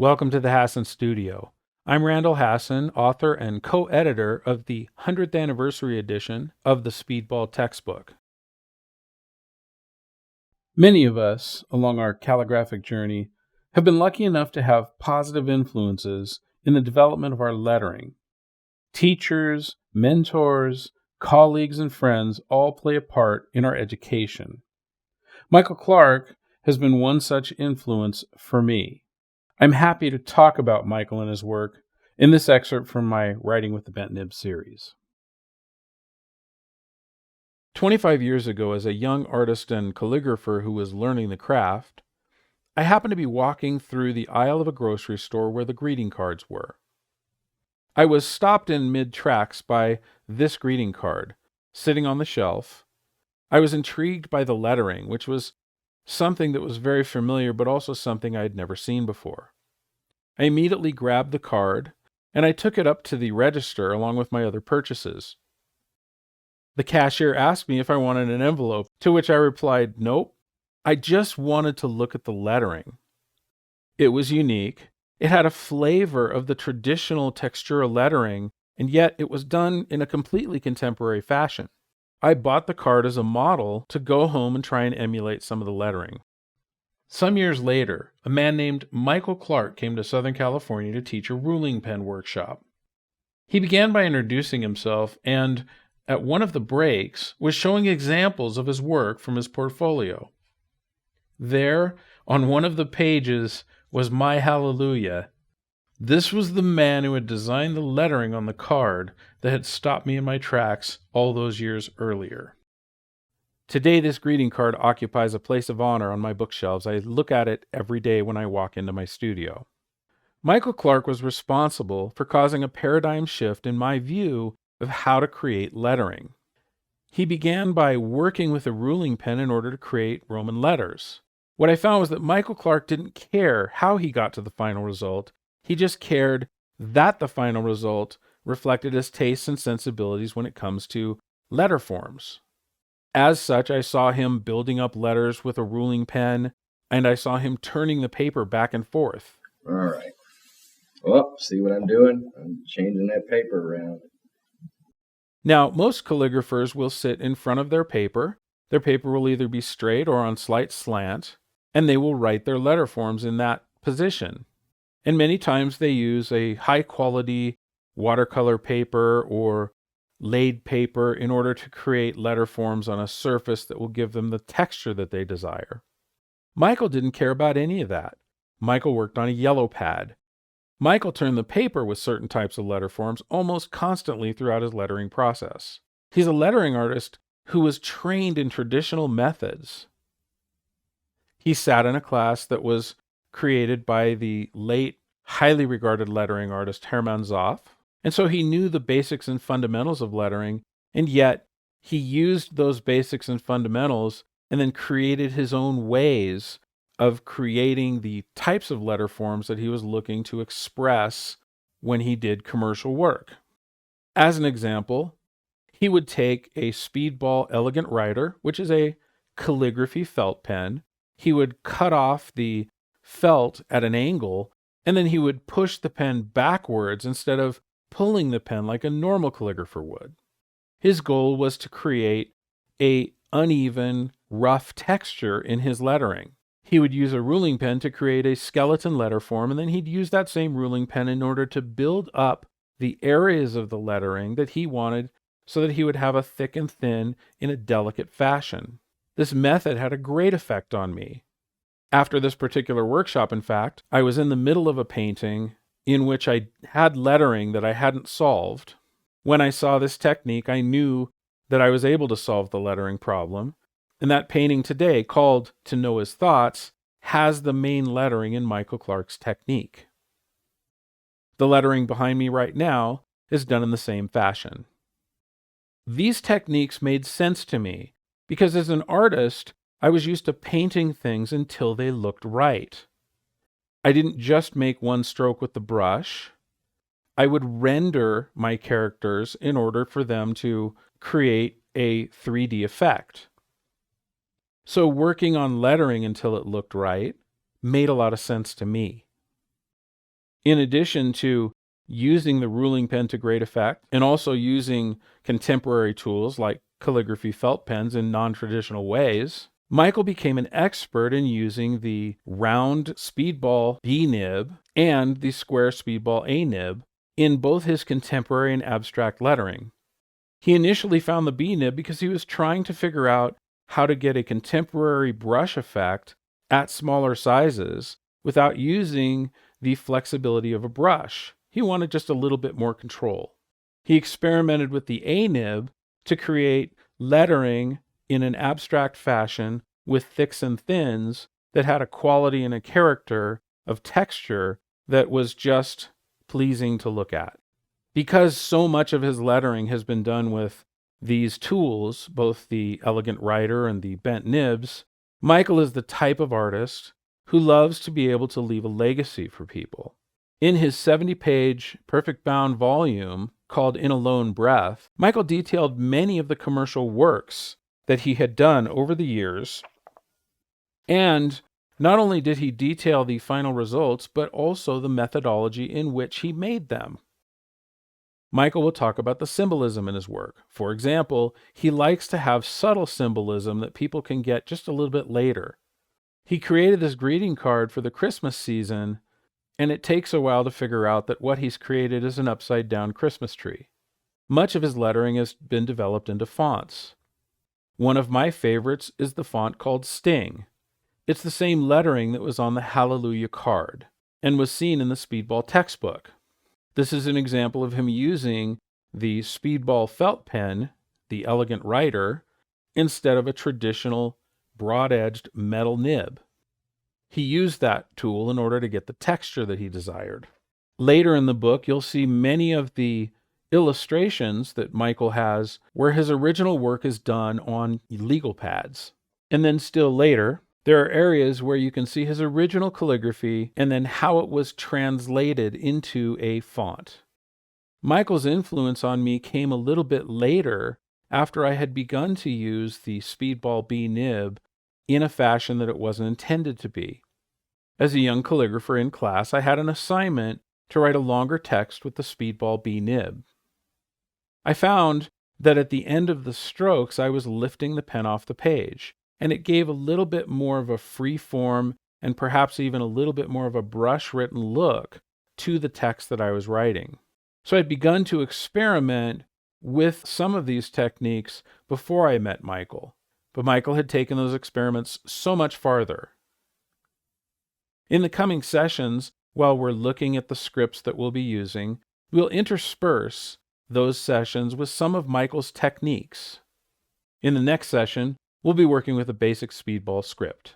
Welcome to the Hassan Studio. I'm Randall Hassan, author and co-editor of the 100th anniversary edition of the Speedball textbook. Many of us, along our calligraphic journey, have been lucky enough to have positive influences in the development of our lettering. Teachers, mentors, colleagues, and friends all play a part in our education. Michael Clark has been one such influence for me. I'm happy to talk about Michael and his work in this excerpt from my Writing with the Bent Nib series. 25 years ago, as a young artist and calligrapher who was learning the craft, I happened to be walking through the aisle of a grocery store where the greeting cards were. I was stopped in mid-tracks by this greeting card, sitting on the shelf. I was intrigued by the lettering, which was something that was very familiar, but also something I had never seen before. I immediately grabbed the card, and I took it up to the register along with my other purchases. The cashier asked me if I wanted an envelope, to which I replied, nope. I just wanted to look at the lettering. It was unique. It had a flavor of the traditional textural lettering, and yet it was done in a completely contemporary fashion. I bought the card as a model to go home and try and emulate some of the lettering. Some years later, a man named Michael Clark came to Southern California to teach a ruling pen workshop. He began by introducing himself and, at one of the breaks, was showing examples of his work from his portfolio. There, on one of the pages, was my hallelujah. This was the man who had designed the lettering on the card that had stopped me in my tracks all those years earlier. Today, this greeting card occupies a place of honor on my bookshelves. I look at it every day when I walk into my studio. Michael Clark was responsible for causing a paradigm shift in my view of how to create lettering. He began by working with a ruling pen in order to create Roman letters. What I found was that Michael Clark didn't care how he got to the final result. He just cared that the final result reflected his tastes and sensibilities when it comes to letter forms. As such, I saw him building up letters with a ruling pen, and I saw him turning the paper back and forth. All right. Well, see what I'm doing? I'm changing that paper around. Now, most calligraphers will sit in front of their paper. Their paper will either be straight or on slight slant, and they will write their letter forms in that position. And many times they use a high-quality watercolor paper or laid paper in order to create letter forms on a surface that will give them the texture that they desire. Michael didn't care about any of that. Michael worked on a yellow pad. Michael turned the paper with certain types of letter forms almost constantly throughout his lettering process. He's a lettering artist who was trained in traditional methods. He sat in a class that was created by the late, highly regarded lettering artist Hermann Zoff, and so he knew the basics and fundamentals of lettering, and yet he used those basics and fundamentals and then created his own ways of creating the types of letter forms that he was looking to express when he did commercial work. As an example, he would take a Speedball Elegant Writer, which is a calligraphy felt pen. He would cut off the felt at an angle, and then he would push the pen backwards instead of pulling the pen like a normal calligrapher would. His goal was to create an uneven, rough texture in his lettering. He would use a ruling pen to create a skeleton letter form, and then he'd use that same ruling pen in order to build up the areas of the lettering that he wanted so that he would have a thick and thin in a delicate fashion. This method had a great effect on me. After this particular workshop, in fact, I was in the middle of a painting in which I had lettering that I hadn't solved. When I saw this technique, I knew that I was able to solve the lettering problem. And that painting today, called To Know His Thoughts, has the main lettering in Michael Clark's technique. The lettering behind me right now is done in the same fashion. These techniques made sense to me because as an artist, I was used to painting things until they looked right. I didn't just make one stroke with the brush. I would render my characters in order for them to create a 3D effect. So working on lettering until it looked right made a lot of sense to me. In addition to using the ruling pen to great effect and also using contemporary tools like calligraphy felt pens in non-traditional ways, Michael became an expert in using the round Speedball B nib and the square Speedball A nib in both his contemporary and abstract lettering. He initially found the B nib because he was trying to figure out how to get a contemporary brush effect at smaller sizes without using the flexibility of a brush. He wanted just a little bit more control. He experimented with the A nib to create lettering in an abstract fashion with thicks and thins that had a quality and a character of texture that was just pleasing to look at. Because so much of his lettering has been done with these tools, both the elegant writer and the bent nibs, Michael is the type of artist who loves to be able to leave a legacy for people. In his 70-page perfect bound volume called In a Lone Breath, Michael detailed many of the commercial works that he had done over the years. And not only did he detail the final results, but also the methodology in which he made them. Michael will talk about the symbolism in his work. For example, he likes to have subtle symbolism that people can get just a little bit later. He created this greeting card for the Christmas season, and it takes a while to figure out that what he's created is an upside-down Christmas tree. Much of his lettering has been developed into fonts. One of my favorites is the font called Sting. It's the same lettering that was on the Hallelujah card and was seen in the Speedball textbook. This is an example of him using the Speedball felt pen, the elegant writer, instead of a traditional broad-edged metal nib. He used that tool in order to get the texture that he desired. Later in the book, you'll see many of the illustrations that Michael has where his original work is done on legal pads. And then still later, there are areas where you can see his original calligraphy and then how it was translated into a font. Michael's influence on me came a little bit later after I had begun to use the Speedball B nib in a fashion that it wasn't intended to be. As a young calligrapher in class, I had an assignment to write a longer text with the Speedball B nib. I found that at the end of the strokes, I was lifting the pen off the page, and it gave a little bit more of a free form and perhaps even a little bit more of a brush-written look to the text that I was writing. So I'd begun to experiment with some of these techniques before I met Michael, but Michael had taken those experiments so much farther. In the coming sessions, while we're looking at the scripts that we'll be using, we'll intersperse those sessions with some of Michael's techniques. In the next session, we'll be working with a basic Speedball script.